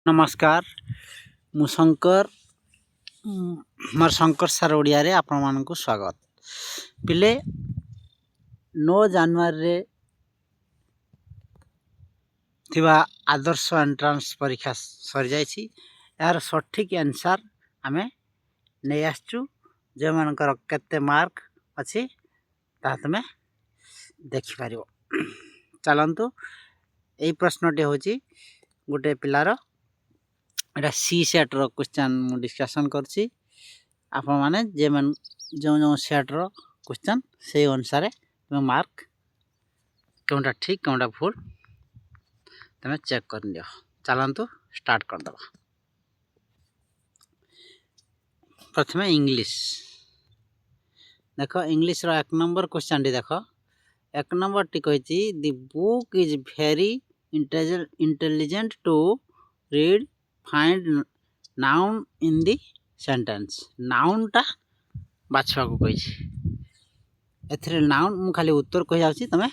नमस्कार मु शंकर मोर शंकर सार ओडिया रे आपण मानकु स्वागत। पिले 9 जनवरी रे थिबा आदर्श एंट्रांस परीक्षा सर जायछि। यार सठिक आंसर आमे नै आछू जे मानकर केते मार्क अछि ता तमे देखि पारिबो। चलंतु एई प्रश्नटे होछि गोटे पिलार एटा सी सेट रो क्वेश्चन मु डिस्कशन करछि। आपण माने जे मन जो सेट रो क्वेश्चन से अनुसार तुम मार्क कोनटा ठीक कोनटा भूल तमे चेक कर लियो। चलंतु स्टार्ट कर दबा। प्रथमे इंग्लिश देखो, इंग्लिश रो 1 नंबर क्वेश्चन डी देखो। 1 नंबर टी कहिछि the book is very intelligent to read find noun in the sentence. Noun टा बाछवा को कहिछि। एथरे नाउन मु खाली उत्तर कहि जाउछि, तमे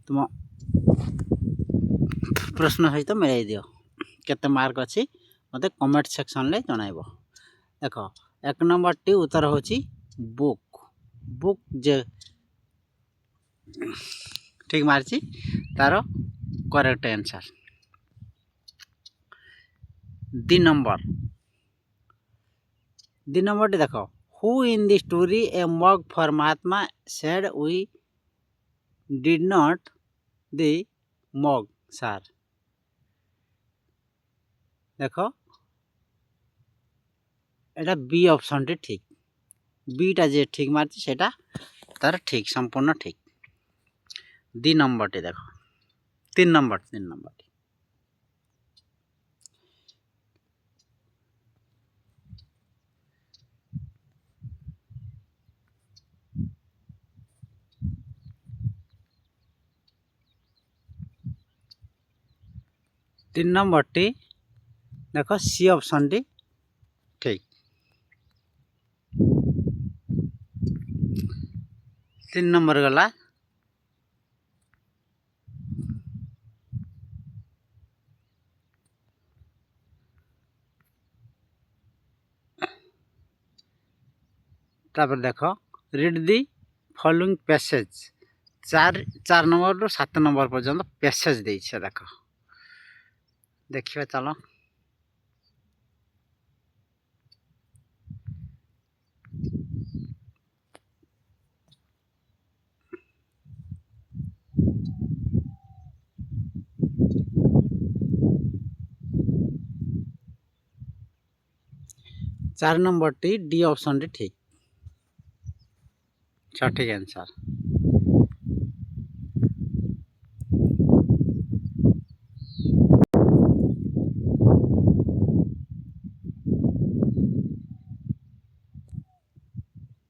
तुम प्रश्न सहित मिलाई दियो। केते मार्क अछि मते कमेंट सेक्शन ले जणाइबो। देखो 1 नंबर टी उत्तर होछि बुक। बुक जे ठीक मारछि तारो करेक्ट आंसर। दी नंबर टी देखो, who in the story a mug for Mahatma said we did not the mug sir. देखो एटा बी ऑप्शन टी ठीक। बी टा जे ठीक मारछि सेटा तार ठीक, संपूर्ण ठीक। दी नंबर टी देखो, 3 नंबर टी देखो, सी ऑप्शन टी ठीक। 3 नंबर गला। तापर देखो, read the following passage. 4 number रो 7 नंबर पर्यंत पैसेज देइ छै। देखो देखिबा चलो। चार नंबर टी डी ऑप्शन टी ठीक, सठिक आंसर।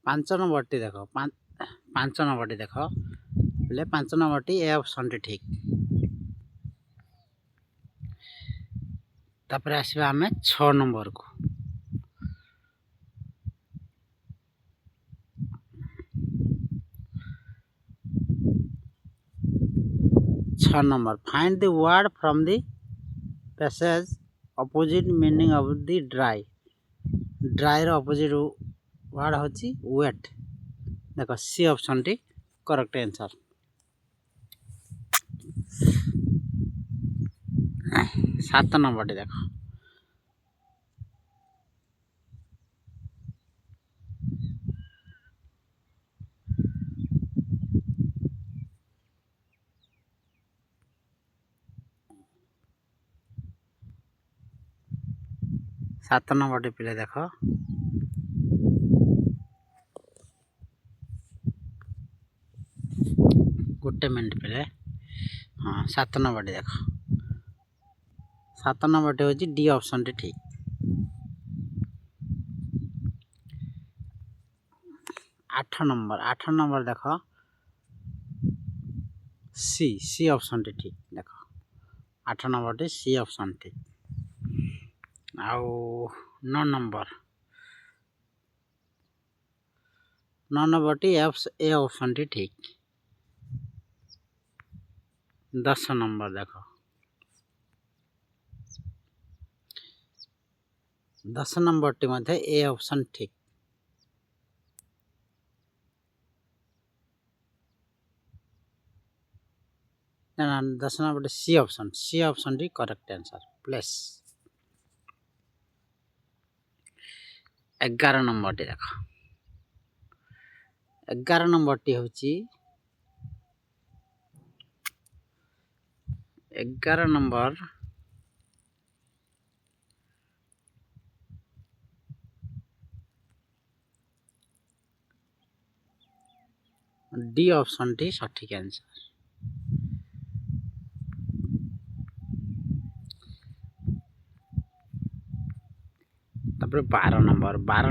पांच नंबर टी देखो, 5 नंबर टी देखो बोले 5 नंबर टी ए ऑप्शन टी ठीक। तापर आसीबा हमें 6 नंबर को। 6 number, find the word from the passage opposite meaning of the dry. Dry रो ऑपोजिट वर्ड होची वेट। देखो सी ऑप्शन टी करेक्ट आंसर। 7 नंबर टी देखो, सात नंबर टी पिले देखो, गोटे मिनट पिले। हाँ 7 नंबर टी देखो, 7 नंबर टी होची डी ऑप्शन टी ठीक। 8 नंबर देखो, सी ऑप्शन टी ठीक। देखो 8 नंबर टी सी ऑप्शन ठीक। आउ 9 नंबर टी ए ऑप्शन टी ठीक। 10 नंबर देखो, 10 नंबरटी मध्य ए ऑप्शन ठीक। ना 10 नंबर सी ऑप्शन टी करेक्ट आंसर प्लेस। 11 नंबर टी देख 11 नंबर टी होची 11 नंबर डी ऑप्शन टी सठिक आंसर। तापर 12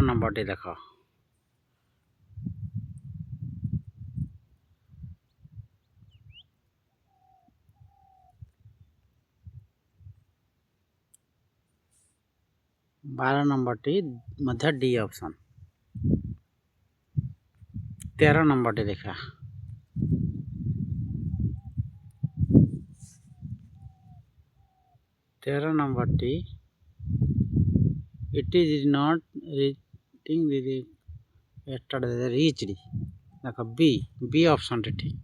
नंबर टी देख 12 नंबर टी मध्य डी ऑप्शन। 13 नंबर टी देखा 13 नंबर टी it is not reaching reached देख बी ऑप्शन टी ठीक।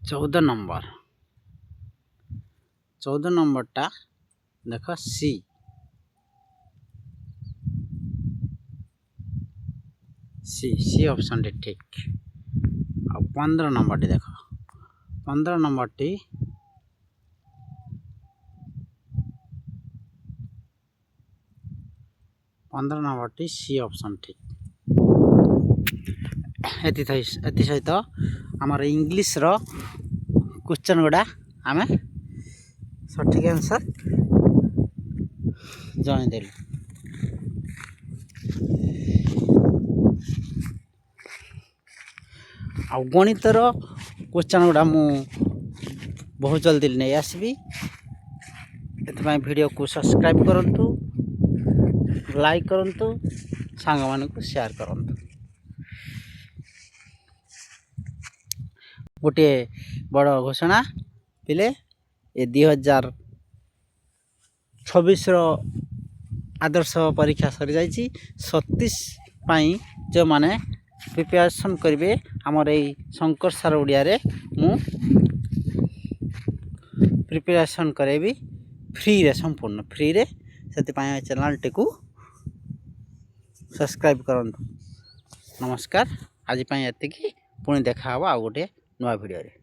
14 नंबर टा देख सी ऑप्शन टी ठीक। 15 नंबर टी देख 15 नंबर टी सी ऑप्शन ठीक। एति सहित आमर इंग्लिश रो क्वेश्चन गुड़ा आमे सठिक आंसर जन देलु। आ गणितर क्वेश्चन गुड़ा मु बहुत जल्दी नहीं आसबी। एथपाई वीडियो को सब्सक्राइब करंतु, लाइक करंतु, सांग मानकु शेयर करंतु। गोटे बड़ घोषणा पिले ए 2026 रो आदर्श परीक्षा सरी जाइछि। 36 पाई जो माने प्रिपरेशन करिवे हमर ए शंकर सर ओडिया रे मु प्रिपरेशन करेबी फ्री रे, संपूर्ण फ्री रे। सेति पाई चैनल टिकु सब्सक्राइब करंतु। नमस्कार, आज पाई एतिकी पुणी देखा हवा आ गोटे नवा वीडियो रे।